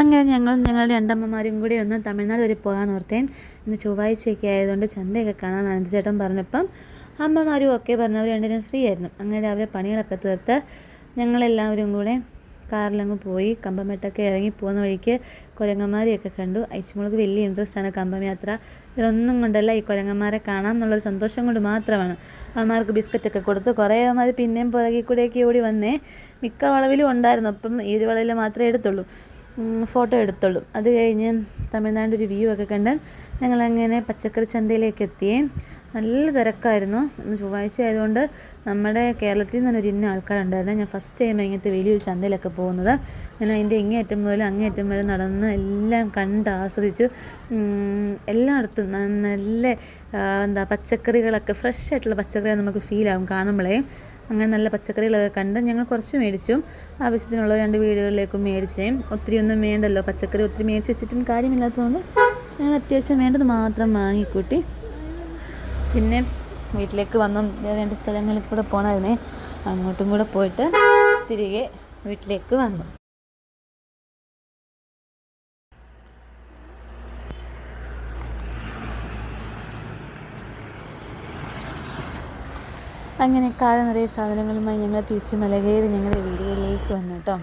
അങ്ങനെ ഞങ്ങൾ രണ്ടമ്മമാരും കൂടി ഒന്ന് തമിഴ്നാട് വരെ പോകാൻ ഓർത്തേൻ. ഇന്ന് ചൊവ്വാഴ്ചയൊക്കെ ആയതുകൊണ്ട് ചന്തയൊക്കെ കാണാൻ അനന്തചേട്ടൻ പറഞ്ഞപ്പം അമ്മമാരും ഒക്കെ പറഞ്ഞവർ രണ്ടിനും ഫ്രീ ആയിരുന്നു. അങ്ങനെ രാവിലെ പണികളൊക്കെ തീർത്ത് ഞങ്ങളെല്ലാവരും കൂടെ കാറിലങ്ങ് പോയി. കമ്പംമെട്ടൊക്കെ ഇറങ്ങി പോകുന്ന വഴിക്ക് കുരങ്ങന്മാരെയൊക്കെ കണ്ടു. ഐശുമോൾക്ക് വലിയ ഇൻട്രസ്റ്റാണ് കമ്പം യാത്ര. ഇതൊന്നും കൊണ്ടല്ല, ഈ കുരങ്ങന്മാരെ കാണാം എന്നുള്ളൊരു സന്തോഷം കൊണ്ട് മാത്രമാണ്. അവന്മാർക്ക് ബിസ്ക്കറ്റൊക്കെ കൊടുത്ത് കുറേ അവന്മാർ പിന്നെയും പുറകിൽ കൂടെയൊക്കെ ഓടി വന്നേ. മിക്ക വളവിലും ഉണ്ടായിരുന്നു. അപ്പം ഈ ഒരു വളവിൽ മാത്രമേ എടുത്തുള്ളൂ, ഫോട്ടോ എടുത്തുള്ളൂ. അത് കഴിഞ്ഞ് തമിഴ്നാട് ഒരു വ്യൂ ഒക്കെ കണ്ട് ഞങ്ങളങ്ങനെ പച്ചക്കറി ചന്തയിലേക്ക് എത്തി. നല്ല തിരക്കായിരുന്നു. ഇന്ന് ചൊവ്വാഴ്ച ആയതുകൊണ്ട് നമ്മുടെ കേരളത്തിൽ നിന്ന് തന്നെ ഒരു ഇന്ന ആൾക്കാരുണ്ടായിരുന്നു. ഞാൻ ഫസ്റ്റ് ടൈം ഇങ്ങനത്തെ വലിയൊരു ചന്തയിലൊക്കെ പോകുന്നത്. ഞാൻ അതിൻ്റെ ഇങ്ങേയറ്റം മുതൽ അങ്ങേയറ്റം വരെ നടന്ന് എല്ലാം കണ്ട് ആസ്വദിച്ചു. എല്ലായിടത്തും നല്ല പച്ചക്കറികളൊക്കെ ഫ്രഷ് ആയിട്ടുള്ള പച്ചക്കറി നമുക്ക് ഫീലാകും കാണുമ്പോഴേ. അങ്ങനെ നല്ല പച്ചക്കറികളൊക്കെ കണ്ട് ഞങ്ങൾ കുറച്ച് മേടിച്ചു. ആവശ്യത്തിനുള്ള 2 വീടുകളിലേക്കും മേടിച്ചേ. ഒത്തിരി ഒന്നും വേണ്ടല്ലോ, പച്ചക്കറി ഒത്തിരി മേടിച്ച് വെച്ചിട്ടും കാര്യമില്ലാത്തതുകൊണ്ട് ഞങ്ങൾ അത്യാവശ്യം വേണ്ടത് മാത്രം വാങ്ങിക്കൂട്ടി. പിന്നെ വീട്ടിലേക്ക് വന്നു. 2 സ്ഥലങ്ങളിൽ കൂടെ പോകണമായിരുന്നേ. അങ്ങോട്ടും കൂടെ പോയിട്ട് തിരികെ വീട്ടിലേക്ക് വന്നു. അങ്ങനെ കാലം നിറയെ സാധനങ്ങളുമായി ഞങ്ങൾ തിരിച്ച് മല കയറി ഞങ്ങളുടെ വീടുകളിലേക്ക് വന്നു കേട്ടോ.